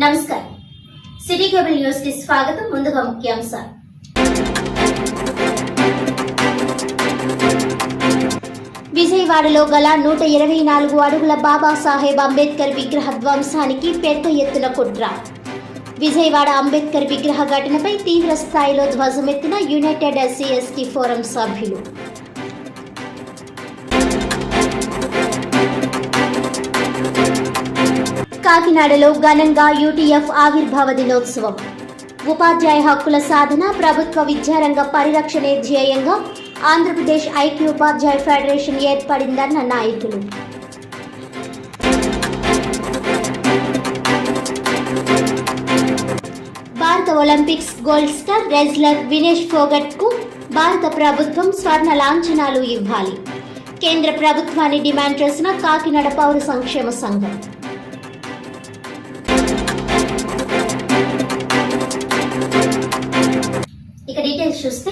నమస్కారం. City cable news కి స్వాగతం. ముందుగా ముఖ్యాంశాలు. విజయవాడలో గల 124 అడుగుల బాబాసాహెబ్ అంబేద్కర్ విగ్రహ ధ్వంసానికి పెద్ద ఎత్తున కుట్ర. విజయవాడ అంబేద్కర్ విగ్రహ ఘటనపై తీవ్ర స్థాయిలో ధ్వజమెత్తిన యునైటెడ్ ఎస్సీ/ఎస్టీ ఫోరం సభ్యులు. కాకినాడలో ఘనంగా యూటీఎఫ్ ఆవిర్భావ దినోత్సవం. ఉపాధ్యాయ హక్కుల సాధన, ప్రభుత్వ విద్యారంగ పరిరక్షణే ధ్యేయంగా ఆంధ్రప్రదేశ్ ఐక్య ఉపాధ్యాయ ఫెడరేషన్ ఏర్పడిందన్న నాయకులు. భారత Olympics gold star wrestler Vinesh Phogat కు భారత ప్రభుత్వం స్వర్ణ లాంఛనాలు ఇవ్వాలి. కేంద్ర ప్రభుత్వాన్ని డిమాండ్ చేసిన కాకినాడ పౌర సంక్షేమ సంఘం. ఇక డీటెయిల్స్ చూస్తే,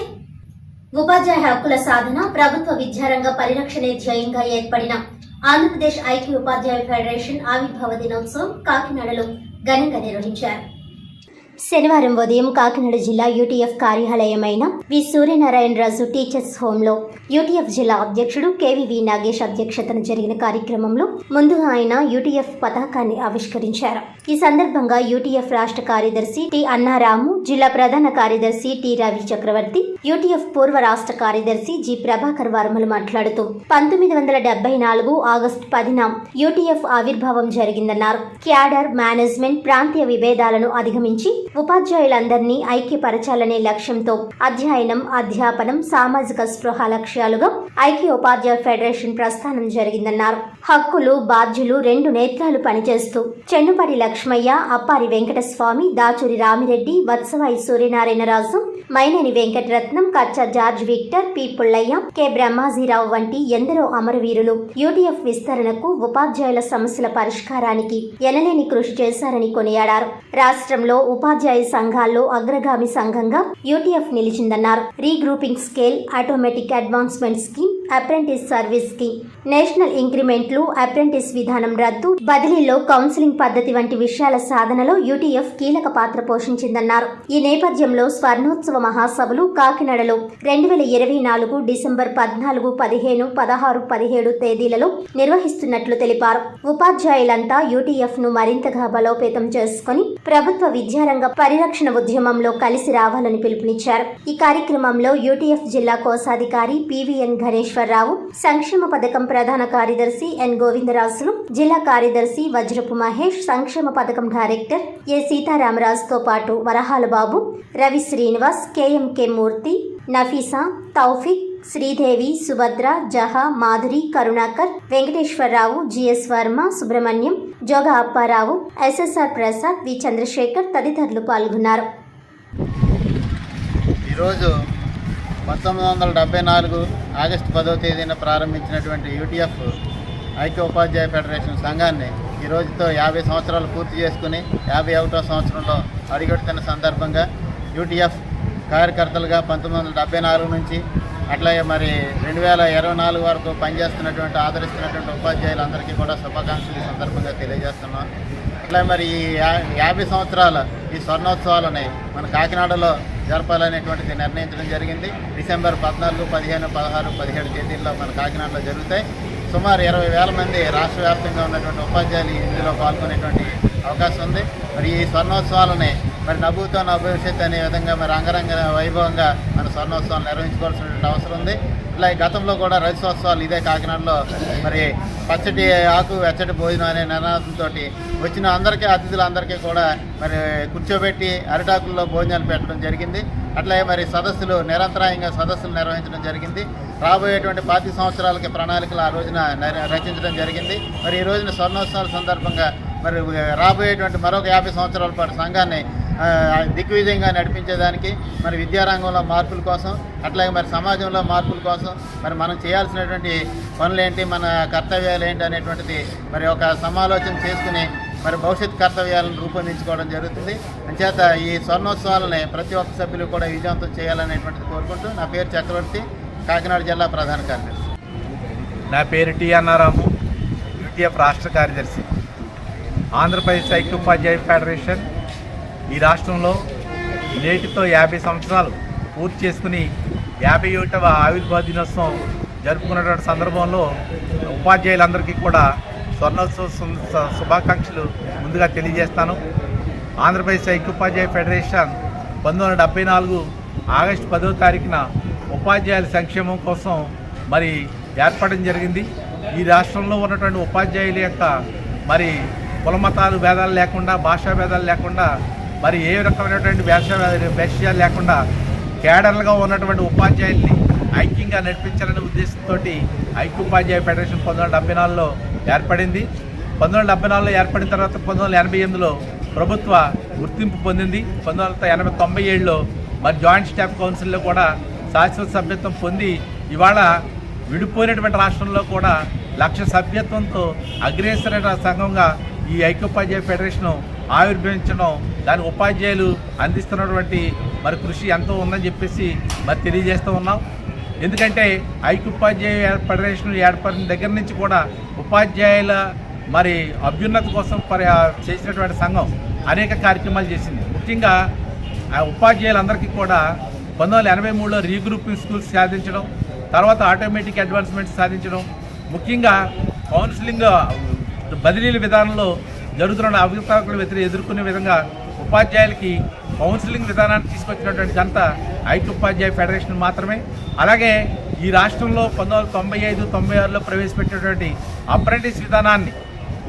ఉపాధ్యాయ హక్కుల సాధన, ప్రభుత్వ విద్యారంగ పరిరక్షణే ధ్యేయంగా ఏర్పడిన ఆంధ్రప్రదేశ్ ఐక్య ఉపాధ్యాయ ఫెడరేషన్ ఆవిర్భావ దినోత్సవం కాకినాడలో ఘనంగా నిర్వహించారు. శనివారం ఉదయం కాకినాడ జిల్లా యూటీఎఫ్ కార్యాలయమైన వి సూర్యనారాయణరాజు టీచర్స్ హోంలో యూటీఎఫ్ జిల్లా అధ్యక్షుడు కేవీవి నాగేష్ అధ్యక్షతన జరిగిన కార్యక్రమంలో ముందుగా ఆయన యూటీఎఫ్ పతాకాన్ని ఆవిష్కరించారు. ఈ సందర్భంగా యూటీఎఫ్ రాష్ట్ర కార్యదర్శి టి అన్నారాము, జిల్లా ప్రధాన కార్యదర్శి టి రవి చక్రవర్తి, యూటీఎఫ్ పూర్వ రాష్ట్ర కార్యదర్శి జి ప్రభాకర్ వర్మలు మాట్లాడుతూ 1974 ఆగస్టు 10న యూటీఎఫ్ ఆవిర్భావం జరిగిందన్నారు. క్యాడర్, మేనేజ్మెంట్, ప్రాంతీయ విభేదాలను అధిగమించి ఉపాధ్యాయులందరినీ ఐక్యపరచాలనే లక్ష్యంతో అధ్యయనం, అధ్యాపనం, సామాజిక స్పృహ లక్ష్యాలుగా ఐక్య ఉపాధ్యాయ ఫెడరేషన్ ప్రస్థానం జరిగిందన్నారు. హక్కులు, బాధ్యులు రెండు నేత్రాలు పనిచేస్తూ చెన్నుపడి Lakshmaiah, Appari Venkataswamy, దాచురి Ramireddy, Vatsavai Suryanarayana Raju, Maineni Venkataratnam, Kachcha George Victor, P Pullaiah, K Brahmajirao వంటి ఎందరో అమరవీరులు యూటీఎఫ్ విస్తరణకు, ఉపాధ్యాయుల సమస్యల పరిష్కారానికి ఎనలేని కృషి చేశారని కొనియాడారు. రాష్ట్రంలో ఉపాధ్యాయ సంఘాల్లో అగ్రగామి సంఘంగా యూటీఎఫ్ నిలిచిందన్నారు. Regrouping scale, automatic advancement scheme, apprentice service scheme, national ఇంక్రిమెంట్లు, అప్రెంటిస్ విధానం రద్దు, బదిలీలో కౌన్సిలింగ్ పద్ధతి వంటి విషయాల సాధనలో యూటీఎఫ్ కీలక పాత్ర పోషించిందన్నారు. ఈ నేపథ్యంలో స్వర్ణోత్సవ మహాసభలు కాకినాడలో 2024 డిసెంబర్ 14, 15, 16, 17 తేదీలలో నిర్వహిస్తున్నట్లు తెలిపారు. ఉపాధ్యాయులంతా యూటీఎఫ్ ను మరింతగా బలోపేతం చేసుకుని ప్రభుత్వ విద్యారంగ పరిరక్షణ ఉద్యమంలో కలిసి రావాలని పిలుపునిచ్చారు. ఈ కార్యక్రమంలో యూటీఎఫ్ జిల్లా కోశాధికారి పివిఎన్ ఘనేశ్వరరావు, సంక్షేమ పథకం ప్రధాన కార్యదర్శి ఎన్ గోవిందరాజులు, జిల్లా కార్యదర్శి వజ్రపు మహేష్, సంక్షేమ పథకం డైరెక్టర్ ఏ సీతారామరాజుతో పాటు వరహాల బాబు, రవి శ్రీనివాస్, కేఎంకే మూర్తి, నఫీసా, తౌఫిక్, శ్రీదేవి, సుభద్ర, జహా, మాధురి, కరుణాకర్, వెంకటేశ్వరరావు, జిఎస్ వర్మ, సుబ్రహ్మణ్యం, జోగ అప్పారావు, ఎస్ఎస్ఆర్ ప్రసాద్, వి చంద్రశేఖర్ తదితరులు పాల్గొన్నారు. ఈరోజు 1974 ఆగస్టు 10వ తేదీన ప్రారంభించినటువంటి యూటీఎఫ్ ఐక్య ఉపాధ్యాయ ఫెడరేషన్ సంఘాన్ని ఈ రోజుతో 50 సంవత్సరాలు పూర్తి చేసుకుని 51వ సంవత్సరంలో అడుగెడుతున్న సందర్భంగా యూటీఎఫ్ కార్యకర్తలుగా 1974 నుంచి అట్లాగే మరి 2024 వరకు పనిచేస్తున్నటువంటి, ఆదరిస్తున్నటువంటి ఉపాధ్యాయులందరికీ కూడా శుభాకాంక్షలు ఈ సందర్భంగా తెలియజేస్తున్నాం. అట్లా మరి ఈ 50 సంవత్సరాల ఈ స్వర్ణోత్సవాలని మన కాకినాడలో జరపాలనేటువంటిది నిర్ణయించడం జరిగింది. డిసెంబర్ 14, 15, 16, 17 తేదీల్లో మన కాకినాడలో జరుగుతాయి. సుమారు 20,000 మంది రాష్ట్ర వ్యాప్తంగా ఉన్నటువంటి ఉపాధ్యాయులు ఇందులో పాల్గొనేటువంటి అవకాశం ఉంది. మరి ఈ స్వర్ణోత్సవాలని మరి నవ్వుతో నా భవిష్యత్తు అనే విధంగా మరి అంగరంగ వైభవంగా మన స్వర్ణోత్సవాలు నిర్వహించుకోవాల్సినటువంటి అవసరం ఉంది. ఇలా గతంలో కూడా రజతోత్సవాలు ఇదే కాకినాడలో మరి పచ్చటి ఆకు వెచ్చటి భోజనం అనే నినాదంతో వచ్చిన అందరికీ, అతిథులందరికీ కూడా మరి కూర్చోబెట్టి అరిటాకుల్లో భోజనాలు పెట్టడం జరిగింది. అట్లాగే మరి సదస్సులు నిరంతరాయంగా సదస్సులు నిర్వహించడం జరిగింది. రాబోయేటువంటి 25 సంవత్సరాలకి ప్రణాళికలు ఆ రోజున రచించడం జరిగింది. మరి ఈ రోజున స్వర్ణోత్సవాల సందర్భంగా మరి రాబోయేటువంటి మరొక 50 సంవత్సరాల పాటు సంఘాన్ని దిగ్విజయంగా నడిపించేదానికి మరి విద్యారంగంలో మార్పుల కోసం, అట్లాగే మరి సమాజంలో మార్పుల కోసం మరి మనం చేయాల్సినటువంటి పనులేంటి, మన కర్తవ్యాలు ఏంటి అనేటువంటిది మరి ఒక సమాలోచన చేసుకుని మరి భవిష్యత్ కర్తవ్యాలను రూపొందించుకోవడం జరుగుతుంది. అంచేత ఈ స్వర్ణోత్సవాలని ప్రతి ఒక్క సభ్యులు కూడా విజయవంతం చేయాలనేటువంటిది కోరుకుంటూ, నా పేరు చక్రవర్తి, కాకినాడ జిల్లా ప్రధాన కార్యదర్శి. నా పేరు టి అన్నారాము, యూటీఎఫ్ రాష్ట్ర కార్యదర్శి. ఆంధ్రప్రదేశ్ ఐక్యోపాధ్యాయ ఫెడరేషన్ ఈ రాష్ట్రంలో నేటితో 50 సంవత్సరాలు పూర్తి చేసుకుని 51వ ఆవిర్భావ దినోత్సవం జరుపుకున్నటువంటి సందర్భంలో ఉపాధ్యాయులందరికీ కూడా స్వర్ణోత్సవ శుభాకాంక్షలు ముందుగా తెలియజేస్తాను. ఆంధ్రప్రదేశ్ ఐక్యోపాధ్యాయ ఫెడరేషన్ 1974 ఆగస్టు 10వ తారీఖున ఉపాధ్యాయుల సంక్షేమం కోసం మరి ఏర్పడడం జరిగింది. ఈ రాష్ట్రంలో ఉన్నటువంటి ఉపాధ్యాయుల యొక్క మరి కులమతాలు భేదాలు లేకుండా, భాషా భేదాలు లేకుండా, మరి ఏ రకమైనటువంటి వేషాలు లేకుండా కేడర్లుగా ఉన్నటువంటి ఉపాధ్యాయుల్ని ఐక్యంగా నడిపించాలనే ఉద్దేశంతో ఐక్యోపాధ్యాయ ఫెడరేషన్ 1974లో ఏర్పడింది. 1974లో ఏర్పడిన తర్వాత 1988లో ప్రభుత్వ గుర్తింపు పొందింది. 1997లో మరి జాయింట్ స్టాఫ్ కౌన్సిల్లో కూడా శాశ్వత సభ్యత్వం పొంది ఇవాళ విడిపోయినటువంటి రాష్ట్రంలో కూడా 1,00,000 సభ్యత్వంతో అగ్రేసర సంఘంగా ఈ ఐక్యోపాధ్యాయ ఫెడరేషన్ ఆవిర్భవించడం, దాని ఉపాధ్యాయులు అందిస్తున్నటువంటి మరి కృషి ఎంతో ఉందని చెప్పేసి మరి తెలియజేస్తూ ఉన్నాం. ఎందుకంటే ఐక్యోపాధ్యాయ ఫెడరేషన్ ఏర్పడిన దగ్గర నుంచి కూడా ఉపాధ్యాయుల మరి అభ్యున్నతి కోసం చేసినటువంటి సంఘం అనేక కార్యక్రమాలు చేసింది. ముఖ్యంగా ఆ ఉపాధ్యాయులందరికీ కూడా 1983లో రీగ్రూపింగ్ స్కూల్స్ సాధించడం, తర్వాత ఆటోమేటిక్ అడ్వాన్స్మెంట్ సాధించడం, ముఖ్యంగా కౌన్సిలింగ్ బదిలీల విధానంలో జరుగుతున్న అవకతవకలు ఎదుర్కొనే విధంగా ఉపాధ్యాయులకి కౌన్సిలింగ్ విధానాన్ని తీసుకొచ్చినటువంటి ఘనత ఐక్యోపాధ్యాయ ఫెడరేషన్ మాత్రమే. అలాగే ఈ రాష్ట్రంలో 1995-96లో ప్రవేశపెట్టినటువంటి అప్రెంటిస్ విధానాన్ని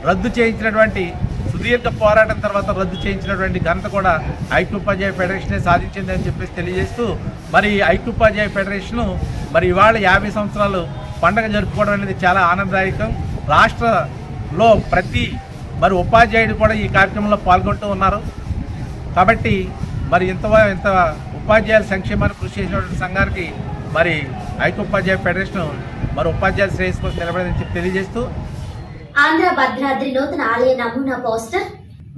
రద్దు చేయించినటువంటి సుదీర్ఘ పోరాటం తర్వాత రద్దు చేయించినటువంటి ఘనత కూడా ఐక్యోపాధ్యాయ ఫెడరేషనే సాధించింది అని చెప్పేసి తెలియజేస్తూ, మరి ఐక్యోపాధ్యాయ ఫెడరేషను మరి ఇవాళ 50 సంవత్సరాలు పండగ జరుపుకోవడం అనేది చాలా ఆనందదాయకం. రాష్ట్రంలో ప్రతి మరి ఉపాధ్యాయుడు కూడా ఈ కార్యక్రమంలో పాల్గొంటూ ఉన్నారు. కాబట్టి మరి ఇంత ఉపాధ్యాయుల సంక్షేమానికి కృషి చేసినటువంటి సంఘానికి మరి ఐక్యోపాధ్యాయ ఫెడరేషన్ మరి ఉపాధ్యాయుల శ్రేయస్సు కోసం నిలబడదని చెప్పి తెలియజేస్తూ, ఆంధ్ర భద్రాద్రి నూతన ఆలయ నమూనా పోస్టర్,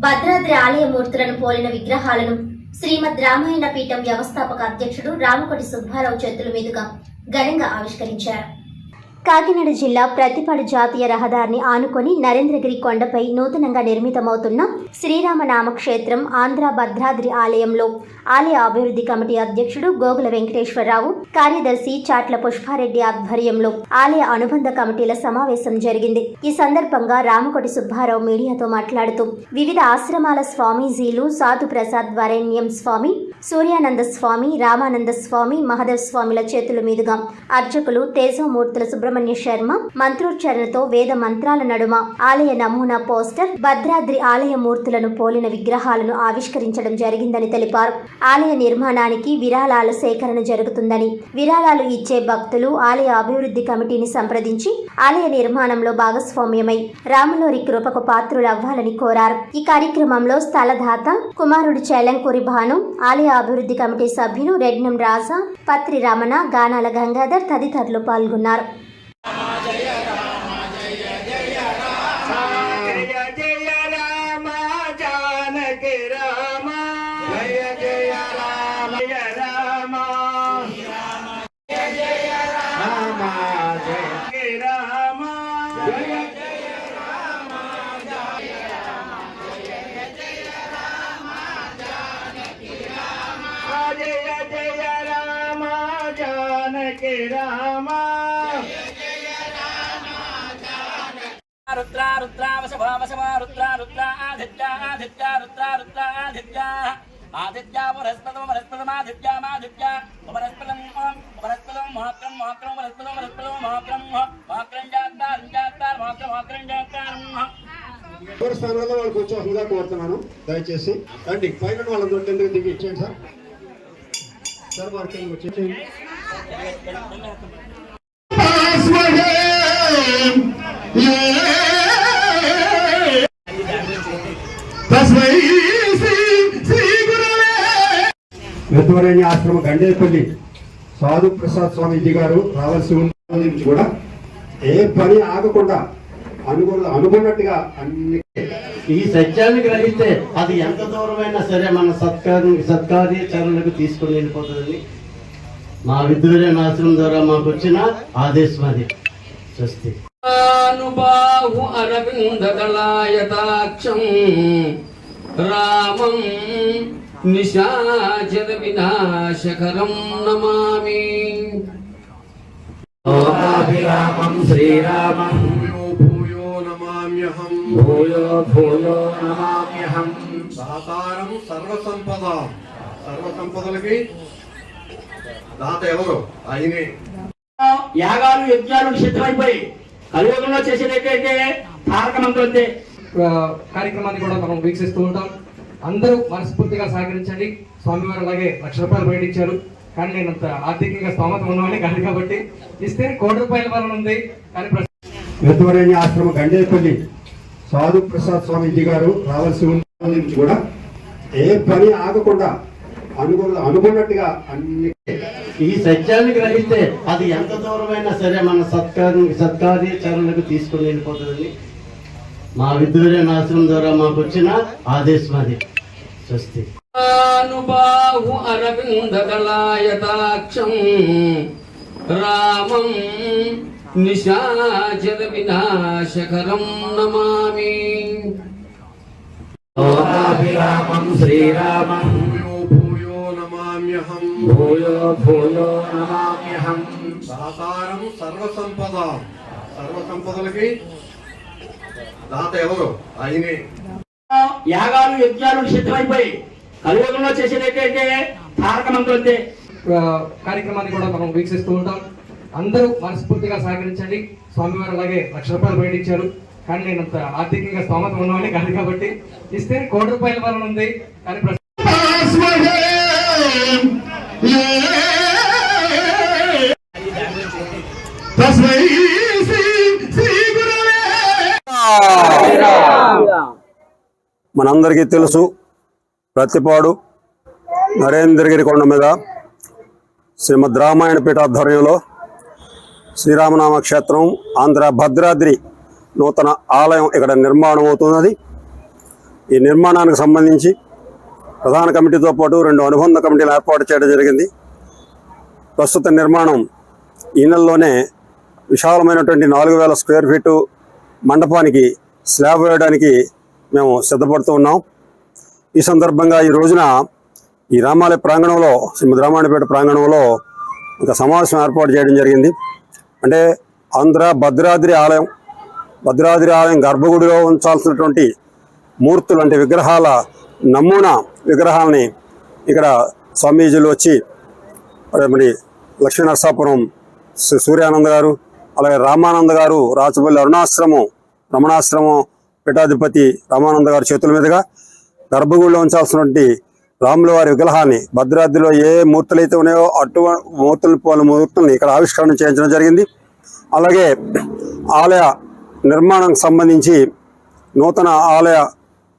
భద్రాద్రి ఆలయ మూర్తులను పోలిన విగ్రహాలను శ్రీమద్ రామాయణ పీఠం వ్యవస్థాపక అధ్యక్షుడు రామకోటి సుబ్బారావు చేతుల మీదుగా ఘనంగా ఆవిష్కరించారు. కాకినాడ జిల్లా ప్రతిపాడు జాతీయ రహదారిని ఆనుకొని నరేంద్రగిరి కొండపై నూతనంగా నిర్మితమవుతున్న శ్రీరామనామ క్షేత్రం ఆంధ్ర భద్రాద్రి ఆలయంలో ఆలయ అభివృద్ధి కమిటీ అధ్యక్షుడు గోగుల వెంకటేశ్వరరావు, కార్యదర్శి చాట్ల పుష్పారెడ్డి ఆధ్వర్యంలో ఆలయ అనుబంధ కమిటీల సమావేశం జరిగింది. ఈ సందర్భంగా రామకోటి సుబ్బారావు మీడియాతో మాట్లాడుతూ, వివిధ ఆశ్రమాల స్వామీజీలు సాధు ప్రసాద్ వరేణ్యం స్వామి, సూర్యానంద స్వామి, రామానంద స్వామి, మహదేవ్ స్వామిల చేతుల మీదుగా అర్చకులు తేజోమూర్తుల సుబ్రహ్మణ్య శర్మ మంత్రోచ్చరణతో వేద మంత్రాల నడుమ ఆలయ నమూనా పోస్టర్, భద్రాద్రి ఆలయ మూర్తులను పోలిన విగ్రహాలను ఆవిష్కరించడం జరిగిందని తెలిపారు. ఆలయ నిర్మాణానికి విరాళాల సేకరణ జరుగుతుందని, విరాళాలు ఇచ్చే భక్తులు ఆలయ అభివృద్ధి కమిటీని సంప్రదించి ఆలయ నిర్మాణంలో భాగస్వామ్యమై రాములోరి కృపకు పాత్రులవ్వాలని కోరారు. ఈ కార్యక్రమంలో స్థలదాత కుమారుడు చేలంకూరి భాను, ఆలయ అభివృద్ధి కమిటీ సభ్యులు రెడ్నం రాజా, పత్రి రమణ, గానాల గంగాధర్ తదితరులు పాల్గొన్నారు. रुद्रा रुद्रा वशभा वशभा रुद्रा रुद्रा आदित्या आदित्या रुद्रा रुद्रा आदित्या आदित्या वरस्पतम वरस्पतमादित्या मादित्या वरस्पतम वरस्पतम महाक्रम महाक्रम वरस्पतम वरस्पतम महाक्रम महाक्रम जातार जातार महाक्रम महाक्रम जातार ఎవరి స్థానంలో వాళ్ళు కూర్చోవాల్సిందిగా కోరుతున్నాను. దయచేసి రండి, పైన వాళ్ళందరూ టెండర్ దిగి ఇచ్చేయండి సార్. సార్ వారికి వచ్చేయండి. వెతువరేణి ఆశ్రమ గండేపల్లి సాధు ప్రసాద్ స్వామీజీ గారు రావాల్సి ఉంది. కూడా ఏ పని ఆగకుండా అనుకున్నట్టుగా అన్ని ఈ సత్యాన్ని గ్రహిస్తే అది ఎంత దూరమైనా సరే మన సత్కార్యాచరణకు తీసుకుని వెళ్ళిపోతుందని మా విద్యురేణ ఆశ్రమం ద్వారా మాకు వచ్చిన ఆదేశం అది. స్వస్తి. అనుబాహు అరవిందదళాయతాక్షం రామం నిశాచర వినాశకరం నమామి. లోకాభిరామం శ్రీరామం భూయో నమామ్యహం భూయో భూయో నమామ్యహం. సహకారం సర్వసంపద, సర్వసంపదలకి దాత ఎవరు? ఆయనే. యాగాలు యజ్ఞాలు నిషిద్ధమైపోయి కలియుగంలో చేసేదైతే తారక మంత్రంతే. కార్యక్రమాన్ని కూడా మనం వీక్షిస్తూ ఉంటాం. అందరూ మనస్ఫూర్తిగా సహకరించండి. స్వామివారు అలాగే ₹1,00,000 ప్రకటించారు, కానీ నేను అంత ఆర్థికంగా స్తోమత ఉన్నవాడిని కాదు కాబట్టి ఇస్తే ₹1,00,00,000 వలన ఉంది. కానీ వెతువరేణి ఆశ్రమ గండేపల్లి సాధు ప్రసాద్ స్వామీజీ గారు రావాల్సి ఉంది కూడా ఏ పని ఆగకుండా అనుకున్నట్టుగా అన్ని ఈ సత్యాన్ని గ్రహిస్తే అది ఎంత దూరమైనా సరే మన సత్కార్యాచరణకు తీసుకుని వెళ్ళిపోతుందని మా విద్యురేణ ఆశ్రమం ద్వారా మాకు వచ్చిన ఆదేశం అది. స్వస్తి. అనుబాహు అరవిందదళాయతాక్షం రామం నిశాచర వినాశకరం నమామి. లోకాభిరామం శ్రీరామం భూయో నమామ్యహం భూయో భూయో నమామ్యహం. సహకారం సర్వసంపద, సర్వసంపదలకి దాత ఎవరు? ఆయనే. యాగాలు యజ్ఞాలు నిషిద్ధమైపోయి కలియుగంలో చేసేదైతే తారక మంత్రంతే. కార్యక్రమాన్ని కూడా మనం వీక్షిస్తూ ఉంటాం. అందరూ మనస్ఫూర్తిగా సహకరించండి. స్వామివారు అలాగే ₹1,00,000 ప్రకటించారు, కానీ నేను అంత ఆర్థికంగా స్తోమత ఉన్నవాడిని కాదు కాబట్టి ఇస్తే ₹1,00,000 వలన ఉంది. కానీ మనందరికీ తెలుసు, ప్రతిపాడు నరేంద్రగిరి కొండ మీద శ్రీమద్ రామాయణ పీఠాధ్వర్యంలో శ్రీరామనామ క్షేత్రం ఆంధ్ర భద్రాద్రి నూతన ఆలయం ఇక్కడ నిర్మాణం అవుతున్నది. ఈ నిర్మాణానికి సంబంధించి ప్రధాన కమిటీతో పాటు 2 అనుబంధ కమిటీలు ఏర్పాటు చేయడం జరిగింది. ప్రస్తుత నిర్మాణం ఈ నెలలోనే విశాలమైనటువంటి 4,000 స్క్వేర్ ఫీటు మండపానికి స్లాబ్ వేయడానికి మేము సిద్ధపడుతూ ఉన్నాం. ఈ సందర్భంగా ఈ రోజున ఈ రామాలయ ప్రాంగణంలో, శ్రీమద్ రామాయణపేట ప్రాంగణంలో ఒక సమావేశం ఏర్పాటు చేయడం జరిగింది. అంటే ఆంధ్ర భద్రాద్రి ఆలయం, భద్రాద్రి ఆలయం గర్భగుడిలో ఉంచాల్సినటువంటి మూర్తులు అంటే విగ్రహాల నమూనా విగ్రహాలని ఇక్కడ స్వామీజీలు వచ్చి మరి లక్ష్మీనరసాపురం సూర్యానంద గారు, అలాగే రామానంద గారు రాచపల్లి అరుణాశ్రమం రమణాశ్రమం పీఠాధిపతి రామానంద గారి చేతుల మీదుగా గర్భగుడిలో ఉంచాల్సినటువంటి రాముల వారి విగ్రహాన్ని భద్రాద్రిలో ఏ మూర్తులు అయితే ఉన్నాయో అటువంటి మూర్తుల్ని ఇక్కడ ఆవిష్కరణ చేయించడం జరిగింది. అలాగే ఆలయ నిర్మాణానికి సంబంధించి నూతన ఆలయ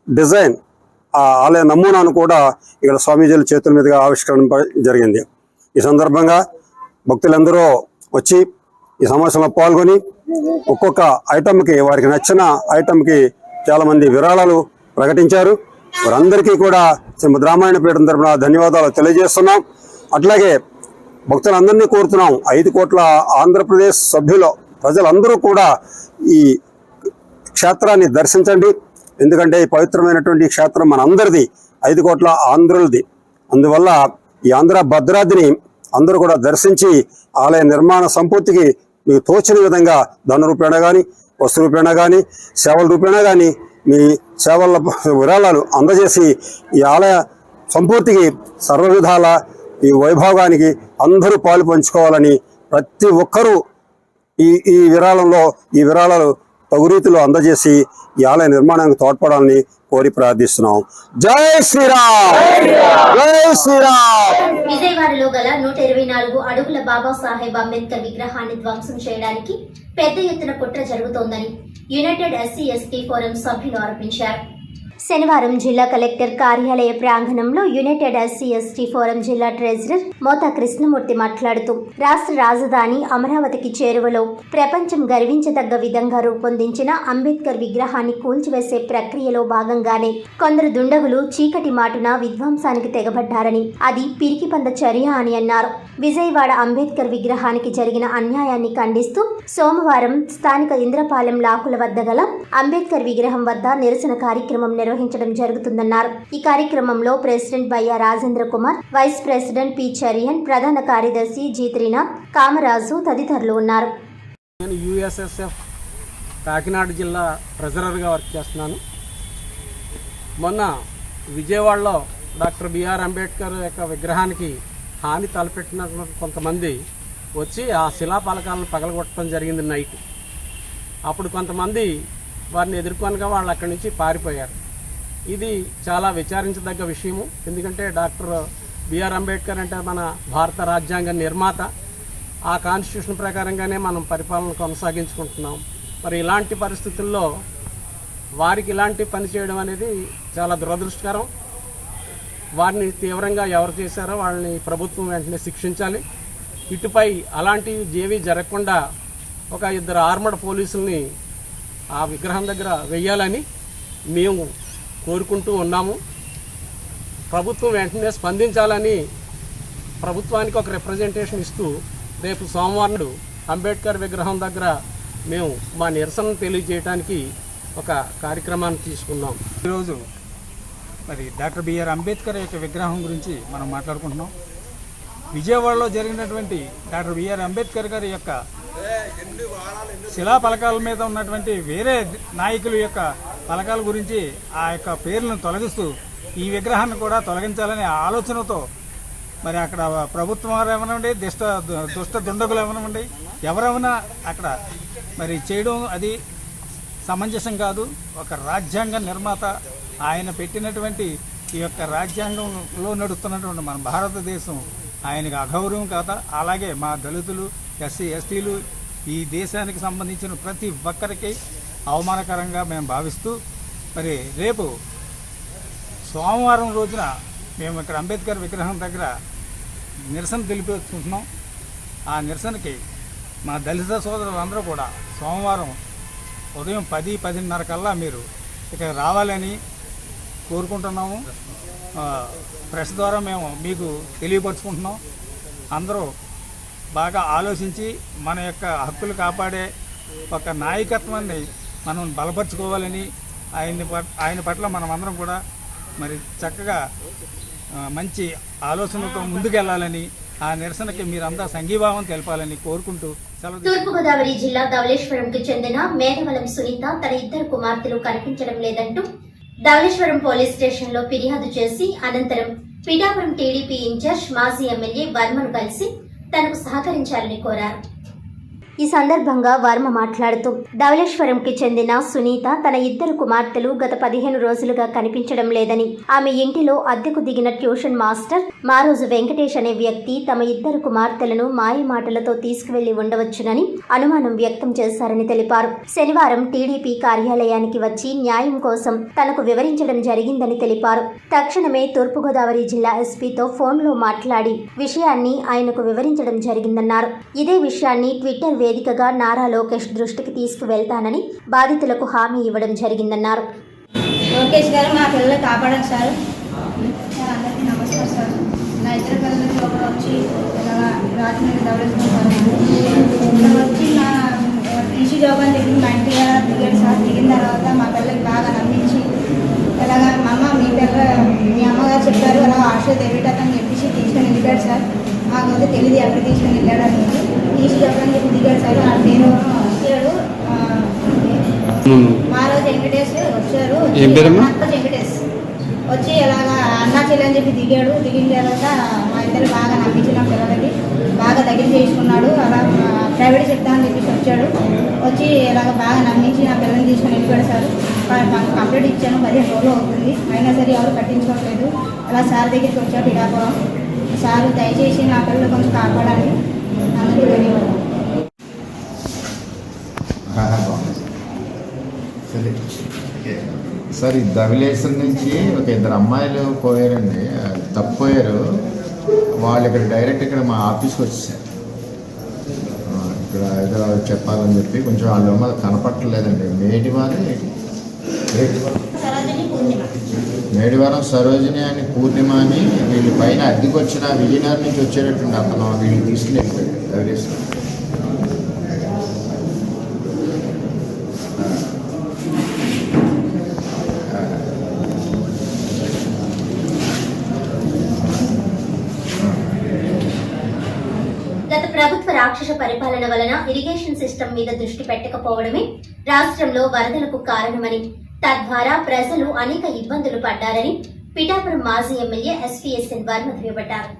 డిజైన్, ఆ ఆలయ నమూనాను కూడా ఇక్కడ స్వామీజీల చేతుల మీదుగా ఆవిష్కరణ జరిగింది. ఈ సందర్భంగా భక్తులందరూ వచ్చి ఈ సమావేశంలో పాల్గొని ఒక్కొక్క ఐటమ్కి, వారికి నచ్చిన ఐటమ్కి చాలామంది విరాళాలు ప్రకటించారు. వారందరికీ కూడా శ్రీమద్ రామాయణ పీఠం తరపున ధన్యవాదాలు తెలియజేస్తున్నాం. అట్లాగే భక్తులందరినీ కోరుతున్నాం, 5 కోట్ల ఆంధ్రప్రదేశ్ సభ్యులు ప్రజలందరూ కూడా ఈ క్షేత్రాన్ని దర్శించండి. ఎందుకంటే ఈ పవిత్రమైనటువంటి క్షేత్రం మనందరిది, 5 కోట్ల ఆంధ్రులది. అందువల్ల ఈ ఆంధ్ర భద్రాద్రిని అందరూ కూడా దర్శించి ఆలయ నిర్మాణ సంపూర్తికి మీకు తోచిన విధంగా ధన రూపేణ కానీ, వస్తు రూపేణ కానీ, సేవల రూపేణ కానీ మీ సేవల విరాళాలు అందజేసి ఈ ఆలయ సంపూర్తికి సర్వవిధాల ఈ వైభోగానికి అందరూ పాలు పంచుకోవాలని ప్రతి ఒక్కరూ ఈ విరాళాలు తగు రీతిలో అందజేసి ఈ ఆలయ నిర్మాణానికి తోడ్పడాలని కోరి ప్రార్థిస్తున్నాం. జై శ్రీరామ్, జై శ్రీరామ్. విజయవాడలో గల 124 అడుగుల బాబాసాహెబ్ అంబేద్కర్ విగ్రహాన్ని ధ్వంసం చేయడానికి పెద్ద ఎత్తున కుట్ర జరుగుతోందని యునైటెడ్ ఎస్సీ ఎస్టీ ఫోరం సభ్యులు ఆరోపించారు. శనివారం జిల్లా కలెక్టర్ కార్యాలయ ప్రాంగణంలో యునైటెడ్ ఎస్సీ/ఎస్టీ ఫోరం జిల్లా ట్రెజరర్ మోతా కృష్ణమూర్తి మాట్లాడుతూ రాష్ట్ర రాజధాని అమరావతికి చేరువలో ప్రపంచం గర్వించదగ్గ విధంగా రూపొందించిన అంబేద్కర్ విగ్రహాన్ని కూల్చివేసే ప్రక్రియలో భాగంగానే కొందరు దుండగులు చీకటి మాటున విధ్వంసానికి తెగబడ్డారని, అది పిరికిపంద చర్య అని అన్నారు. విజయవాడ అంబేద్కర్ విగ్రహానికి జరిగిన అన్యాయాన్ని ఖండిస్తూ సోమవారం స్థానిక ఇంద్రపాలెం లాకుల వద్ద గల అంబేద్కర్ విగ్రహం వద్ద నిరసన కార్యక్రమం నిర్వహించడం జరుగుతుందన్నారు. ఈ కార్యక్రమంలో president Bayya Rajendra Kumar, vice president P Cherian, ప్రధాన కార్యదర్శి జి త్రినాథ్, కామరాజు తదితరులు ఉన్నారు. నేను యుఎస్ఎస్ఎఫ్ కాకినాడ జిల్లా ట్రెజరర్గా వర్క్ చేస్తున్నాను. మొన్న విజయవాడలో డాక్టర్ బిఆర్ అంబేద్కర్ యొక్క విగ్రహానికి హాని తలపెట్టిన కొంతమంది వచ్చి ఆ శిలాఫలకాలను పగలగొట్టడం జరిగింది నైట్. అప్పుడు కొంతమంది వారిని ఎదుర్కొనగా వాళ్ళు అక్కడి నుంచి పారిపోయారు. ఇది చాలా విచారించదగ్గ విషయము. ఎందుకంటే డాక్టర్ బిఆర్ అంబేద్కర్ అంటే మన భారత రాజ్యాంగ నిర్మాత. ఆ కాన్స్టిట్యూషన్ ప్రకారంగానే మనం పరిపాలన కొనసాగించుకుంటున్నాం. మరి ఇలాంటి పరిస్థితుల్లో వారికి ఇలాంటి పని చేయడం అనేది చాలా దురదృష్టకరం. వారిని తీవ్రంగా ఎవరు చేశారో వాళ్ళని ప్రభుత్వం వెంటనే శిక్షించాలి. ఇటుపై అలాంటివి ఏవి జరగకుండా ఒక 2 ఆర్మడ్ పోలీసుల్ని ఆ విగ్రహం దగ్గర వెయ్యాలని మేము కోరుకుంటూ ఉన్నాము. ప్రభుత్వం వెంటనే స్పందించాలని ప్రభుత్వానికి ఒక రిప్రజెంటేషన్ ఇస్తూ రేపు సోమవారం అంబేద్కర్ విగ్రహం దగ్గర మేము మా నిరసనను తెలియజేయడానికి ఒక కార్యక్రమాన్ని తీసుకున్నాం. ఈరోజు మరి డాక్టర్ బిఆర్ అంబేద్కర్ యొక్క విగ్రహం గురించి మనం మాట్లాడుకుంటున్నాం. విజయవాడలో జరిగినటువంటి డాక్టర్ బిఆర్ అంబేద్కర్ గారి యొక్క శిలాఫలకాల మీద ఉన్నటువంటి వేరే నాయకుల యొక్క ఫలకాల గురించి ఆ యొక్క పేర్లను తొలగిస్తూ ఈ విగ్రహాన్ని కూడా తొలగించాలనే ఆలోచనతో మరి అక్కడ ప్రభుత్వం ఏమనండి, దుష్ట దుండగులు ఏమనండి, ఎవరైనా అక్కడ మరి చేయడం అది సమంజసం కాదు. ఒక రాజ్యాంగ నిర్మాత ఆయన పెట్టినటువంటి ఈ యొక్క రాజ్యాంగంలో నడుస్తున్నటువంటి మన భారతదేశం ఆయనకు అగౌరవం కాదా? అలాగే మా దళితులు, ఎస్సీ ఎస్టీలు, ఈ దేశానికి సంబంధించిన ప్రతి ఒక్కరికి అవమానకరంగా మేము భావిస్తూ మరి రేపు సోమవారం రోజున మేము ఇక్కడ అంబేద్కర్ విగ్రహం దగ్గర నిరసన తెలియజేసుకుంటున్నాం. ఆ నిరసనకి మా దళిత సోదరులందరూ కూడా సోమవారం ఉదయం 10-10:30 కల్లా మీరు ఇక్కడ రావాలని కోరుకుంటున్నాము. ప్రెస్ ద్వారా మేము మీకు తెలియపరుచుకుంటున్నాం. అందరూ బాగా ఆలోచించి మన యొక్క హక్కులు కాపాడే ఒక నాయకత్వాన్ని మనం బలపరుచుకోవాలని, ఆయన పట్ల మనం అందరం కూడా మరి చక్కగా మంచి ఆలోచనలతో ముందుకెళ్లాలని, ఆ నిరసనకి మీరంతా సంఘీభావం తెలపాలని కోరుకుంటూ సెలవు. తూర్పుగోదావరి జిల్లా ధవళేశ్వరంకి చెందిన మేఘవలం సునీత తన 2 కుమార్తెలు కనిపించడం లేదంటూ ధవళేశ్వరం పోలీస్ స్టేషన్ లో ఫిర్యాదు చేసి అనంతరం పిఠాపురం టీడీపీ ఇన్ఛార్జ్ మాజీ ఎమ్మెల్యే వర్మను కలిసి తనకు సహకరించాలని కోరారు. ఈ సందర్భంగా వర్మ మాట్లాడుతూ ధవళేశ్వరంకి చెందిన సునీత తన 2 కుమార్తెలు గత 15 రోజులుగా కనిపించడం లేదని, ఆమె ఇంటిలో అద్దెకు దిగిన ట్యూషన్ మాస్టర్ మారోజు వెంకటేష్ అనే వ్యక్తి తమ 2 కుమార్తెలను మాయమాటలతో తీసుకువెళ్లి ఉండవచ్చునని అనుమానం వ్యక్తం చేశారని తెలిపారు. శనివారం టీడీపీ కార్యాలయానికి వచ్చి న్యాయం కోసం తనకు వివరించడం జరిగిందని తెలిపారు. తక్షణమే తూర్పుగోదావరి జిల్లా ఎస్పీతో ఫోన్లో మాట్లాడి విషయాన్ని ఆయనకు వివరించడం జరిగిందన్నారు. ఇదే విషయాన్ని ట్విట్టర్ వేదికగా నారా లోకేష్ దృష్టికి తీసుకువెళ్తానని బాధితులకు హామీ ఇవ్వడం జరిగిందన్నారు. లోకేష్ గారు మా పిల్లలు కాపాడండి సార్. అందరికీ నమస్కారం సార్. నా 2 పిల్లలకి ఒకరు వచ్చి రాజమండ్రి ధవళేశ్వరం వచ్చి నా టీసీ జాబ్ అని చెప్పి మా ఇంటి దిగాడు సార్. దిగిన తర్వాత మా పిల్లలకి బాగా నమ్మించి ఇలాగా మా అమ్మ మీ అమ్మగారు చెప్పారు అలా ఆశ తెలియటని చెప్పేసి తీసుకొని వెళ్ళాడు సార్. మాకైతే తెలియదు ఎక్కడ తీసుకొని వెళ్ళాడు అనేది. టీసీ జాబ్ అని చెప్పి దిగాడు సార్. నా పేరు వచ్చాడు మారోజు వెంకటేష్ వచ్చారు. వెంకటేష్ వచ్చి ఇలాగా అన్నా చెల్లి అని చెప్పి దిగాడు. దిగిన తర్వాత మా ఇద్దరు బాగా నమ్మించిన పిల్లలకి బాగా దగ్గర చేసుకున్నాడు. అలా ప్రైవేట్ చెప్తామని చెప్పేసి వచ్చాడు. వచ్చి ఇలాగ బాగా నమ్మించి నా పిల్లల్ని తీసుకొని వెళ్ళిపోయాడు సార్. కంప్లీట్ ఇచ్చాను, 15 రోజులు అవుతుంది. అయినా సరే ఎవరు పట్టించుకోవట్లేదు. అలా సార్ దగ్గరికి వచ్చాడు పిఠాపురం. సార్ దయచేసి నా పిల్లలు కొంచెం కాపాడాలి. అందరికీ ధన్యవాదాలు. సరే సార్ ఈ ధవళేశ్వరం నుంచి ఒక 2 అమ్మాయిలు పోయారండి, తప్పిపోయారు. వాళ్ళు ఇక్కడ డైరెక్ట్ ఇక్కడ మా ఆఫీస్కి వచ్చేసారు. ఇక్కడ ఏదో చెప్పాలని చెప్పి కొంచెం వాళ్ళు కనపట్టలేదండి. మేడివారం సరోజిని అని పూర్ణిమ అని వీళ్ళు పైన అద్దెకి వచ్చిన విజయనగరం నుంచి వచ్చేటట్టుండి అతను వీళ్ళు తీసుకుని వెళ్ళిపోయాడు ధవళేశ్వరం. గత ప్రభుత్వ రాక్షస పరిపాలన వలన ఇరిగేషన్ సిస్టమ్ మీద దృష్టి పెట్టకపోవడమే రాష్ట్రంలో వరదలకు కారణమని, తద్వారా ప్రజలు అనేక ఇబ్బందులు పడ్డారని పిఠాపురం మాజీ ఎమ్మెల్యే ఎస్పీఎస్ఎన్ వర్మ దుయ్యబట్టారు.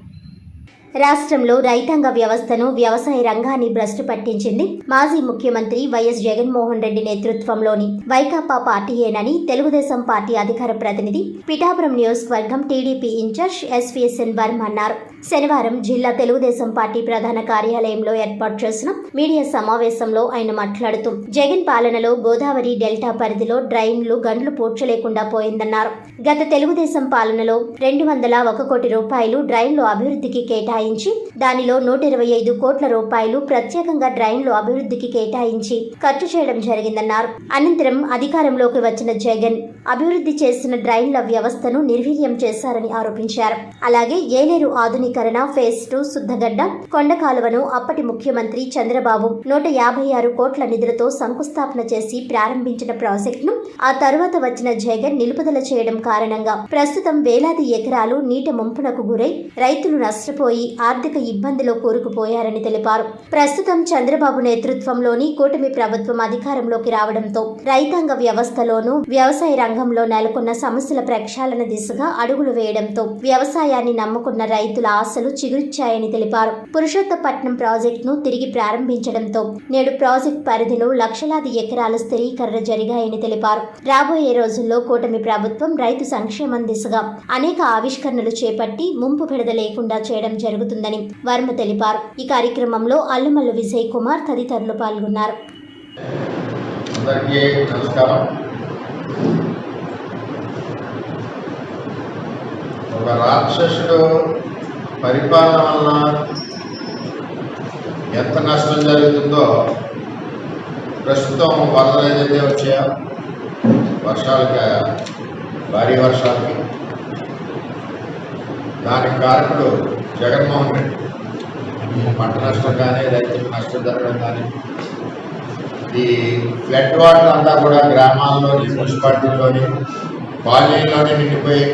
రాష్ట్రంలో రైతాంగ వ్యవస్థను, వ్యవసాయ రంగాన్ని భ్రష్టు పట్టించింది మాజీ ముఖ్యమంత్రి వైఎస్ జగన్మోహన్ రెడ్డి నేతృత్వంలోని వైకాపా పార్టీయేనని తెలుగుదేశం పార్టీ అధికార ప్రతినిధి పిఠాపురం నియోజకవర్గం టీడీపీ ఇన్ఛార్జ్ ఎస్పీఎస్ఎన్ వర్మ అన్నారు. శనివారం జిల్లా తెలుగుదేశం పార్టీ ప్రధాన కార్యాలయంలో ఏర్పాటు చేసిన మీడియా సమావేశంలో ఆయన మాట్లాడుతూ జగన్ పాలనలో గోదావరి డెల్టా పరిధిలో డ్రైన్లు గండ్లు పూడ్చలేకుండా పోయిందన్నారు. గత తెలుగుదేశం పాలనలో 201 కోటి రూపాయలు డ్రైన్లు అభివృద్ధికి కేటాయించి దానిలో 125 కోట్ల రూపాయలు ప్రత్యేకంగా డ్రైన్లు అభివృద్ధికి కేటాయించి ఖర్చు చేయడం జరిగిందన్నారు. అనంతరం అధికారంలోకి వచ్చిన జగన్ అభివృద్ధి చేసిన డ్రైన్ల వ్యవస్థను నిర్వీర్యం చేశారని ఆరోపించారు. అలాగే ఏలేరు ఆధునికరణ ఫేజ్ 2 శుద్ధగడ్డ కొండ కాలువను అప్పటి ముఖ్యమంత్రి చంద్రబాబు 156 కోట్ల నిధులతో శంకుస్థాపన చేసి ప్రారంభించిన ప్రాజెక్టును ఆ తరువాత వచ్చిన జగన్ నిలుపుదల చేయడం కారణంగా ప్రస్తుతం వేలాది ఎకరాలు నీటి ముంపునకు గురై రైతులు నష్టపోయి ఆర్థిక ఇబ్బందిలో కూరుకుపోయారని తెలిపారు. ప్రస్తుతం చంద్రబాబు నేతృత్వంలోని కూటమి ప్రభుత్వం అధికారంలోకి రావడంతో రైతాంగ వ్యవస్థలోనూ వ్యవసాయ రంగంలో నెలకొన్న సమస్యల ప్రక్షాళన దిశగా అడుగులు వేయడంతో వ్యవసాయాన్ని నమ్ముకున్న రైతుల ఆశలు చిగురిచ్చాయని తెలిపారు. పురుషోత్తపట్నం ప్రాజెక్టును తిరిగి ప్రారంభించడంతో నేడు ప్రాజెక్టు పరిధిలో లక్షలాది ఎకరాల స్థిరీకరణ జరిగాయని తెలిపారు. రాబోయే రోజుల్లో కూటమి ప్రభుత్వం రైతు సంక్షేమం దిశగా అనేక ఆవిష్కరణలు చేపట్టి ముంపు విడద లేకుండా చేయడం జరుగుతుందని వర్మ తెలిపారు. ఈ కార్యక్రమంలో అల్లుమల్లు విజయ్ కుమార్ తదితరులు పాల్గొన్నారు. ఒక రాక్షసుడు పరిపాలన వలన ఎంత నష్టం జరుగుతుందో ప్రస్తుతం వరదలు ఏదైతే వచ్చాయో వర్షాలకి, భారీ వర్షాలకి, దానికి కారకుడు జగన్మోహన్ రెడ్డి. పంట నష్టం కానీ, రైతులకు నష్టం జరగడం కానీ, ఈ ఫ్లడ్ వాటర్ అంతా కూడా గ్రామాల్లోని, మున్సిపాలిటీలోని, కాలనీలోని నిండిపోయి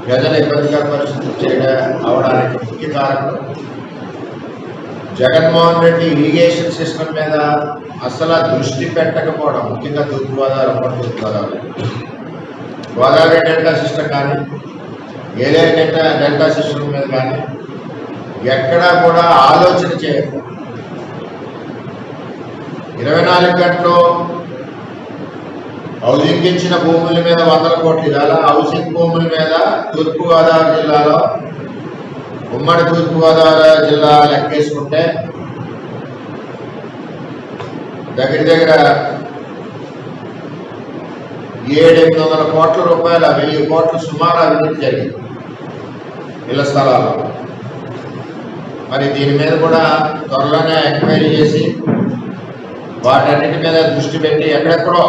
ప్రజలు ఇబ్బందికర పరిస్థితులు అవడానికి ముఖ్య కారణం జగన్మోహన్ రెడ్డి ఇరిగేషన్ సిస్టమ్ మీద అసలు దృష్టి పెట్టకపోవడం. ముఖ్యంగా తూర్పుగోదావరి, ఉమ్మడి తూర్పుగోదావరి, గోదావరి డెల్టా సిస్టమ్ కానీ, ఏలేరు డెల్టా సిస్టమ్ మీద కానీ ఎక్కడా కూడా ఆలోచన చేయకపోవడం. 24 గంటలు హౌసింగ్ ఇచ్చిన భూముల మీద 100 కోట్లు, ఇవాళ హౌసింగ్ భూముల మీద తూర్పుగోదావరి జిల్లాలో, ఉమ్మడి తూర్పుగోదావరి జిల్లా లెక్కేసుకుంటే దగ్గర 700-800 కోట్ల రూపాయల 1000 కోట్లు సుమారు అభివృద్ధి జరిగింది ఇళ్ల స్థలాల్లో. మరి దీని మీద కూడా త్వరలోనే ఎంక్వైరీ చేసి వాటన్నిటి మీద దృష్టి పెట్టి ఎక్కడెక్కడో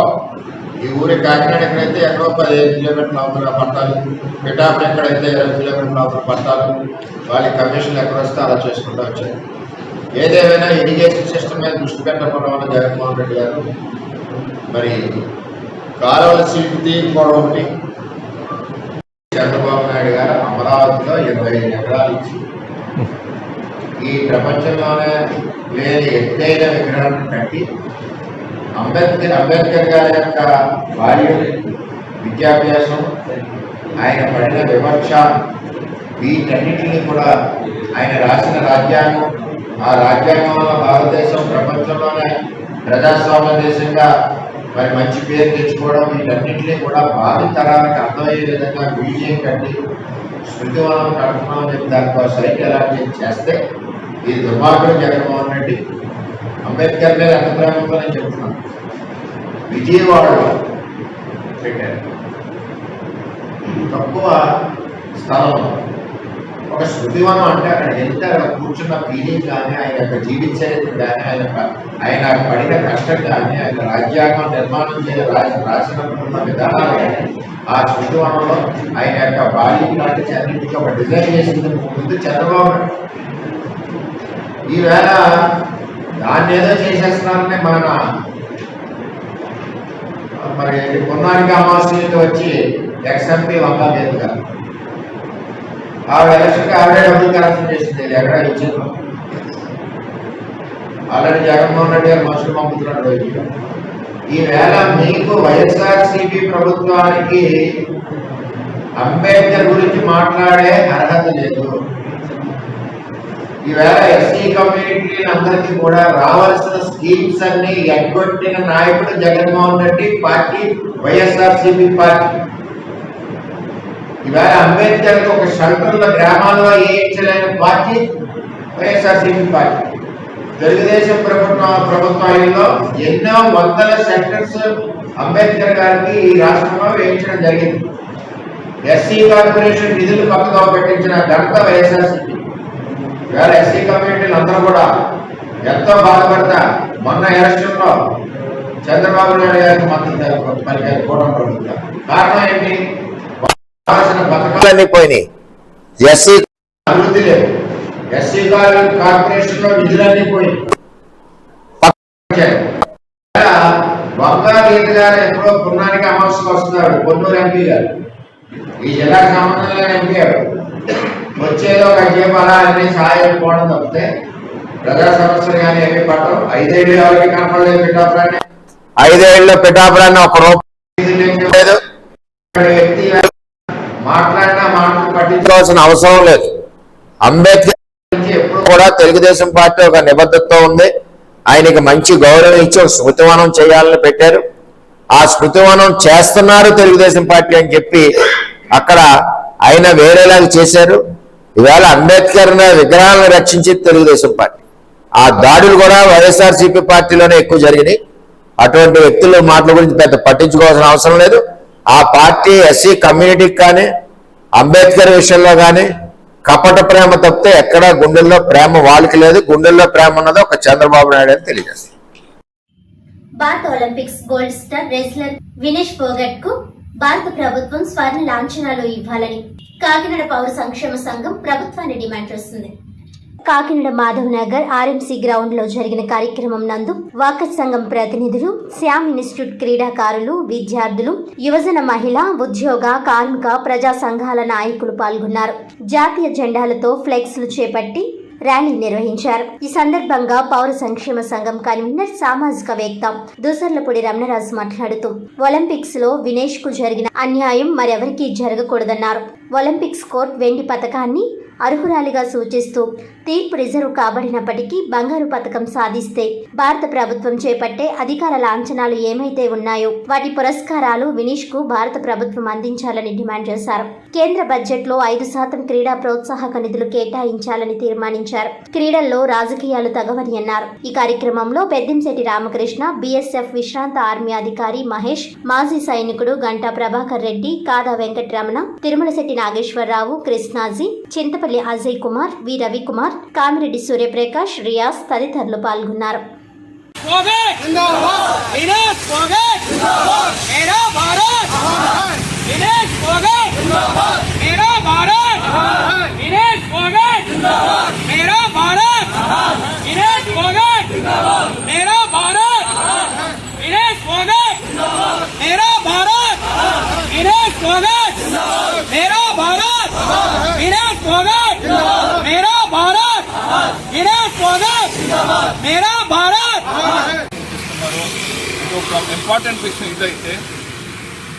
ఈ ఊరి కాకినాడ ఎక్కడైతే ఎక్కడో 15 కిలోమీటర్ల అవతల పట్టాలు, పిఠాపురం ఎక్కడైతే 20 కిలోమీటర్ల అవతల పట్టాలు, వాళ్ళ కమిషన్లు ఎక్కడ వస్తే అలా చేసుకుంటూ వచ్చారు. ఏదేమైనా ఇరిగేషన్ సిస్టమ్ మీద దృష్టి పెట్టడం వల్ల జగన్మోహన్ రెడ్డి గారు మరి కాలువల శిల్పి తీరుకోవడం ఒకటి, చంద్రబాబు నాయుడు గారు అమరావతిలో 25 ఎకరాలు ఇచ్చి ఈ ప్రపంచంలోనే లేని ఎత్తైన విగ్రహాన్ని కట్టి అంబేద్కర్ గారి యొక్క భార్య విద్యాభ్యాసం, ఆయన పడిన వివక్ష, వీటన్నిటిని కూడా ఆయన రాసిన రాజ్యాంగం, ఆ రాజ్యాంగంలో భారతదేశం ప్రపంచంలోనే ప్రజాస్వామ్య దేశంగా మరి మంచి పేరు తెచ్చుకోవడం, వీటన్నింటినీ కూడా భావి తరానికి అర్థమయ్యే విధంగా మ్యూజియం కట్టి స్మృతివనం కడుతున్నామని చెప్పి దానికి సైట్ అలాంటి చేస్తే ఈ దుర్మార్గుడు జగన్మోహన్ రెడ్డి అంబేద్కర్ మీద ఎంత ప్రేమతో నేను చెప్తున్నాను. విజయవాడలో పెట్టారు. తక్కువ స్థలం. ఒక శృతివనం అంటే అక్కడ వెళ్తే అక్కడ కూర్చున్న ఫీలింగ్ కానీ, ఆయన యొక్క జీవిత చరిత్ర కానీ, ఆయన పడిన కష్టం కానీ, ఆయన రాజ్యాంగం నిర్మాణం రాసినప్పుడు విధానాలు కానీ, ఆ శృతివనంలో ఆయన యొక్క బాల్యం లాంటి అన్నింటికి ఒక డిజైన్ చేసింది ముందు చంద్రబాబు నాయుడు. ఈవేళ దాన్ని ఏదో చేసేస్తున్నారని మరి పొన్నానికి అమావాస్యతో వచ్చి ఎక్స్ఎంపీ వంద మీదుగా ఆ ఎలక్షన్కి ఆవిడే డబ్బులు కలెక్షన్ చేసింది. ఎక్కడ ఇచ్చింది ఆల్రెడీ జగన్మోహన్ రెడ్డి గారు మనుషులు పంపుతున్నాడు. ఈవేళ మీకు వైఎస్ఆర్సీపీ ప్రభుత్వానికి అంబేద్కర్ గురించి మాట్లాడే అర్హత లేదు. ఈవేళ ఎస్సీ కమ్యూనిటీలందరికీ కూడా రావాల్సిన స్కీమ్స్ అన్ని ఎగ్గొట్టిన నాయకుడు జగన్మోహన్ రెడ్డి పార్టీ, వైఎస్ఆర్సీపీ పార్టీ. ఈవేళ అంబేద్కర్ ఒక షెల్టర్లో గ్రామాల్లో వేయించలేని పార్టీ వైఎస్ఆర్సీపీ పార్టీ. తెలుగుదేశం ప్రభుత్వాలలో ఎన్నో వందల సెంటర్స్ అంబేద్కర్ గారికి ఈ రాష్ట్రంలో వేయించడం జరిగింది. ఎస్సీ కార్పొరేషన్ నిధులు పక్కగా పెట్టించిన ఘనత వైఎస్ఆర్సీపీ. వేరే ఎస్సీ కమ్యూనిటీలు అందరూ కూడా ఎంతో బాధపడతా మొన్న ఎలక్షన్లో చంద్రబాబు నాయుడు గారికి మద్దతు పలికారు కూటమి ప్రభుత్వం. కారణం ఏంటి? పథకాలన్నీ పోయినాయి, ఎస్సీ అభివృద్ధి లేదు, ఎస్సీ కార్పొరేషన్ లో నిధులన్నీ పోయినాయి. వంగాగీత గారు ఎప్పుడో పున్నానికి అమావాస్యకు వస్తున్నారు, పొన్నూరు ఎంపీ గారు, ఈ జిల్లాకు సంబంధం లేని ఎంపీ గారు. వచ్చేదో ఒక జీవాలా అన్ని సహాయం పోవడం తప్పితే ప్రజా సమస్యలు కానీ ఏమీ పట్టవు. 5 ఏళ్ళు ఎవరికి కనపడలేదు పిఠాపురాన్ని. 5 ఏళ్ళలో పిఠాపురాన్ని ఒక రూపాయి లేదు. వ్యక్తి మాట్లాడినా మాటలు పట్టించుకోవాల్సిన అవసరం లేదు. అంబేద్కర్ నుంచి ఎప్పుడు కూడా తెలుగుదేశం పార్టీ ఒక నిబద్ధతతో ఉంది. ఆయనకి మంచి గౌరవం ఇచ్చి ఒక స్మృతివనం చేయాలని పెట్టారు. ఆ స్మృతివనం చేస్తున్నారు తెలుగుదేశం పార్టీ అని చెప్పి అక్కడ ఆయన వేరేలాగా చేశారు. ఈవేళ అంబేద్కర్ విగ్రహాలను రక్షించి తెలుగుదేశం పార్టీ. ఆ దాడులు కూడా వైఎస్ఆర్సీపీ పార్టీలోనే ఎక్కువ జరిగినాయి. అటువంటి వ్యక్తుల మాటల గురించి పెద్ద పట్టించుకోవాల్సిన అవసరం లేదు. ఆ పార్టీ ఎస్సీ కమ్యూనిటీకి కానీ అంబేద్కర్ విషయంలో కానీ కపట ప్రేమ తప్పితే ఎక్కడ గుండెల్లో ప్రేమ వాళ్ళకి లేదు. గుండెల్లో ప్రేమ ఉన్నది ఒక చంద్రబాబు నాయుడు అని తెలియజేస్తారు. భారత Olympics gold star wrestler Vinesh Phogat కు భారత ప్రభుత్వం స్వర్ణ లాంఛనాలు ఇవ్వాలని కాకినాడ పౌర సంక్షేమ సంఘం ప్రభుత్వాన్ని డిమాండ్ చేస్తుంది. కాకినాడ మాధవ్ నగర్ ఆర్ఎంసీ గ్రౌండ్ లో జరిగిన కార్యక్రమం నందు వాకర్ సంఘం ప్రతినిధులు, శ్యామ్ ఇన్స్టిట్యూట్ క్రీడాకారులు, విద్యార్థులు, యువజన, మహిళా, ఉద్యోగ, కార్మిక, ప్రజా సంఘాల నాయకులు పాల్గొన్నారు. జాతీయ జెండాలతో ఫ్లెక్స్లు చేపట్టి ర్యాలీ నిర్వహించారు. ఈ సందర్భంగా పౌర సంక్షేమ సంఘం కన్వీనర్, సామాజికవేత్త దూసర్లపూడి రమణరాజు మాట్లాడుతూ ఒలింపిక్స్ లో వినేష్ కు జరిగిన అన్యాయం మరెవరికీ జరగకూడదన్నారు. ఒలింపిక్స్ కోర్టు వెండి పతకాన్ని అర్హురాలిగా సూచిస్తూ తీర్పు రిజర్వ్ కాబడినప్పటికీ బంగారు పతకం సాధిస్తే భారత ప్రభుత్వం చేపట్టే అధికార లాంఛనాలు ఏమైతే ఉన్నాయో వాటి పురస్కారాలు వినీష్ కు భారత ప్రభుత్వం అందించాలని డిమాండ్ చేశారు. కేంద్ర బడ్జెట్ లో 5% క్రీడా ప్రోత్సాహక నిధులు కేటాయించాలని తీర్మానించారు. క్రీడల్లో రాజకీయాలు తగవని అన్నారు. ఈ కార్యక్రమంలో పెద్దంశెట్టి రామకృష్ణ, బీఎస్ఎఫ్ విశ్రాంత ఆర్మీ అధికారి మహేష్, మాజీ సైనికుడు గంటా ప్రభాకర్ రెడ్డి, కాదా వెంకటరమణ, తిరుమలశెట్టి నాగేశ్వరరావు, కృష్ణాజీ, చింతపల్లి అజయ్ కుమార్, వి రవికుమార్, కామిరెడ్డి సూర్యప్రకాష్, రియాజ్ తదితరులు పాల్గొన్నారు. ఒక ఇంపార్టెంట్ విషయం ఇదైతే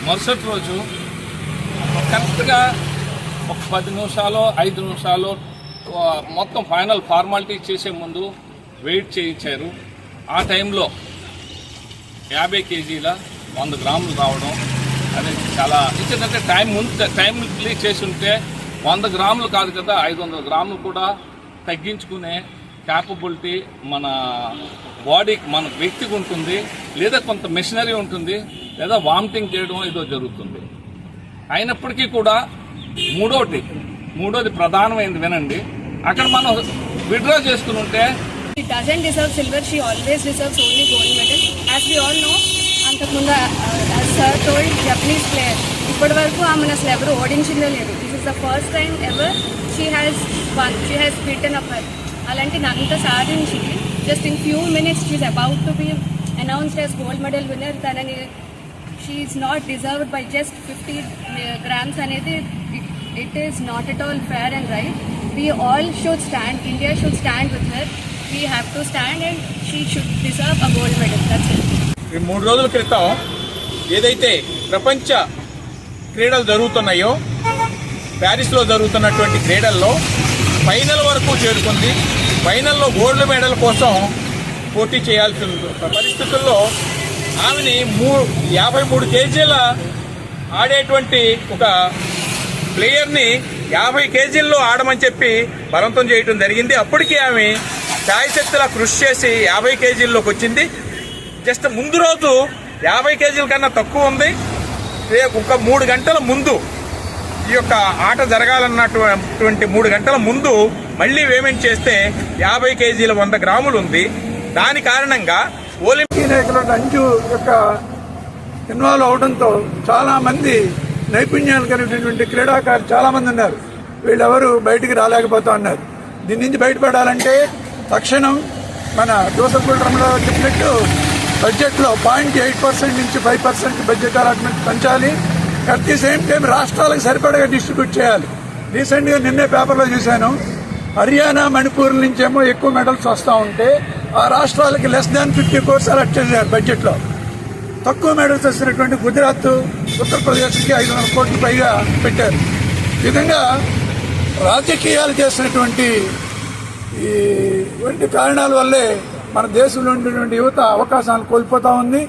మరుసటి రోజు కరెక్ట్గా ఒక 10 నిమిషాలు 5 నిమిషాలు మొత్తం ఫైనల్ ఫార్మాలిటీ చేసే ముందు వెయిట్ చేయించారు. ఆ టైంలో 50 కేజీల 100 గ్రాములు రావడం అనేది చాలా ఎందుకంటే టైంలీ చేసి ఉంటే 100 గ్రాములు కాదు కదా 500 గ్రాములు కూడా తగ్గించుకునే క్యాపబిలిటీ మన బాడీకి, మన వ్యక్తికి ఉంటుంది. లేదా కొంత మెషినరీ ఉంటుంది, లేదా వామిటింగ్ చేయడం ఏదో జరుగుతుంది. అయినప్పటికీ కూడా మూడోది ప్రధానమైనది వినండి. అక్కడ మనం విత్డ్రా చేసుకుని ఉంటే She doesn't deserve silver, she always deserves only gold medal. As we all know, అంతకుముందు as sir told, Japanese player ఇప్పటి వరకు ఆమెను అసలు ఎవరు ఓడించిందో లేదు. This is the first time ever she has won, she has beaten up her. అలాంటి అంత సాధించి just in few minutes she is about to be announced as gold medal winner. తనని she is not deserved by just 50 grams అనేది it is not at all fair and right. We all should stand, India should stand with her. We have to stand and she should deserve a gold medal. That's it. 3 రోజుల క్రితం ఏదైతే ప్రపంచ క్రీడలు జరుగుతున్నాయో ప్యారిస్లో జరుగుతున్నటువంటి క్రీడల్లో final వరకు చేరుకుంది. ఫైనల్లో గోల్డ్ మెడల్ కోసం పోటీ చేయాల్సిన పరిస్థితుల్లో ఆమెని 53 కేజీల ఆడేటువంటి ఒక ప్లేయర్ని 50 కేజీల్లో ఆడమని చెప్పి బలవంతం చేయడం జరిగింది. అప్పటికి ఆమె శాయశక్తిలా కృషి చేసి 50 కేజీల్లోకి వచ్చింది. జస్ట్ ముందు రోజు 50 కేజీల కన్నా తక్కువ ఉంది. ఒక 3 గంటల ముందు ఈ యొక్క ఆట జరగాలన్నటువంటి 3 గంటల ముందు మళ్ళీ పేమెంట్ చేస్తే 50 కేజీల 100 గ్రాములు ఉంది. దాని కారణంగా ఒలింపిక్ నాయకుల అంచు యొక్క ఇన్వాల్వ్ అవడంతో చాలా మంది నైపుణ్యాలు కలిగినటువంటి క్రీడాకారులు చాలా మంది ఉన్నారు. వీళ్ళెవరు బయటికి రాలేకపోతా ఉన్నారు. దీని నుంచి బయటపడాలంటే తక్షణం మన జోసఫ్ రమణారావు చెప్పినట్టు బడ్జెట్లో 0.8% నుంచి 5% బడ్జెట్ అలాట్మెంట్ పెంచాలి. అట్ ది సేమ్ టైం రాష్ట్రాలకు సరిపడగా డిస్ట్రిబ్యూట్ చేయాలి. రీసెంట్గా నిన్నే పేపర్లో చూశాను, హర్యానా మణిపూర్ నుంచేమో ఎక్కువ మెడల్స్ వస్తూ ఉంటే ఆ రాష్ట్రాలకి లెస్ దాన్ 50 crores అలాట్ చేశారు బడ్జెట్లో. తక్కువ మెడల్స్ వచ్చినటువంటి గుజరాత్, ఉత్తరప్రదేశ్కి 500 కోట్ల పైగా పెట్టారు. ఈ విధంగా రాజకీయాలు చేసినటువంటి ఈ కారణాల వల్లే మన దేశంలో ఉండేటువంటి యువత అవకాశాలు కోల్పోతూ ఉంది.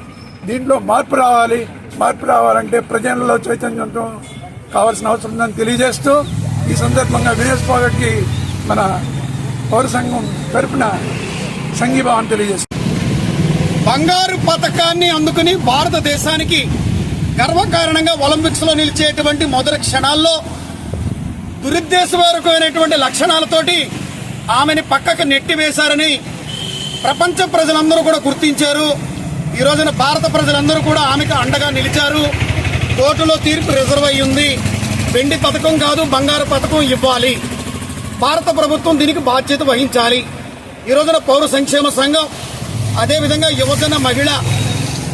దీంట్లో మార్పు రావాలంటే ప్రజలలో చైతన్యంతో కావాల్సిన అవసరం ఉందని తెలియజేస్తూ ఈ సందర్భంగా వినేష్ పోగట్కి మన పౌర సంఘం తరఫున సంఘీభావం తెలియజేస్తుంది. బంగారు పథకాన్ని అందుకుని భారతదేశానికి గర్వకారణంగా ఒలింపిక్స్లో నిలిచేటువంటి మొదటి క్షణాల్లో దురుద్దేశపూర్వకమైనటువంటి లక్షణాలతోటి ఆమెని పక్కకు నెట్టివేశారని ప్రపంచ ప్రజలందరూ కూడా గుర్తించారు. ఈ రోజున భారత ప్రజలందరూ కూడా ఆమెకు అండగా నిలిచారు. కోర్టులో తీర్పు రిజర్వ్ అయి ఉంది. వెండి పథకం కాదు, బంగారు పథకం ఇవ్వాలి. భారత ప్రభుత్వం దీనికి బాధ్యత వహించాలి. ఈ రోజున పౌర సంక్షేమ సంఘం, అదేవిధంగా యువజన మహిళా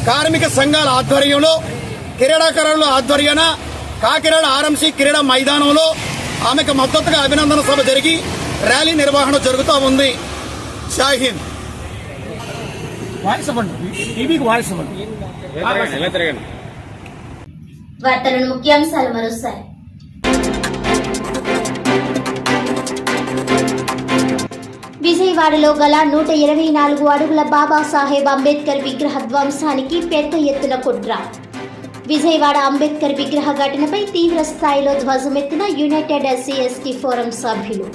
కార్మిక సంఘాల ఆధ్వర్యంలో, క్రీడాకారుల ఆధ్వర్యాన కాకినాడ ఆర్ఎంసీ క్రీడా మైదానంలో ఆమెకు మద్దతుగా అభినందన సభ జరిగి ర్యాలీ నిర్వహణ జరుగుతూ ఉంది. జై హింద్. వార్తలను ముఖ్యాంశాలు మరోసారి. విజయవాడలో గల 124 అడుగుల బాబాసాహెబ్ అంబేద్కర్ విగ్రహ ధ్వంసానికి పెద్ద ఎత్తున కుట్ర. విజయవాడ అంబేద్కర్ విగ్రహ ఘటనపై తీవ్ర స్థాయిలో ధ్వజమెత్తిన యునైటెడ్ ఎస్సీ ఎస్టీ ఫోరం సభ్యులు.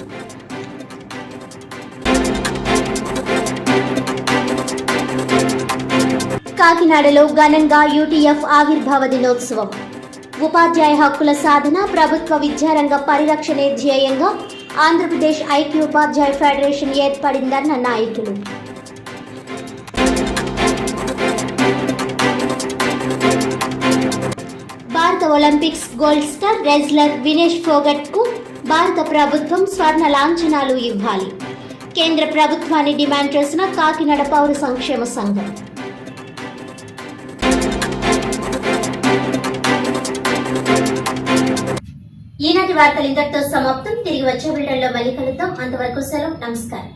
కాకినాడలో ఘనంగా యూటీఎఫ్ ఆవిర్భావ దినోత్సవం. ఉపాధ్యాయ హక్కుల సాధన, ప్రభుత్వ విద్యారంగ పరిరక్షణే ధ్యేయంగా ఆంధ్రప్రదేశ్ ఐక్య ఉపాధ్యాయ ఫెడరేషన్ ఏర్పడిందన్న నాయకులు. భారత Olympics gold star wrestler Vinesh ఫోగట్కు భారత ప్రభుత్వం స్వర్ణ లాంఛనాలు ఇవ్వాలి. కేంద్ర ప్రభుత్వాన్ని డిమాండ్ చేసిన కాకినాడ పౌర సంక్షేమ సంఘం. ఈనాటి వార్తలు ఇంతటితో సమాప్తం. తిరిగి వచ్చే బులెటిన్లో మళ్ళీ కలుద్దాం. అంతవరకు సెలవు. నమస్కారం.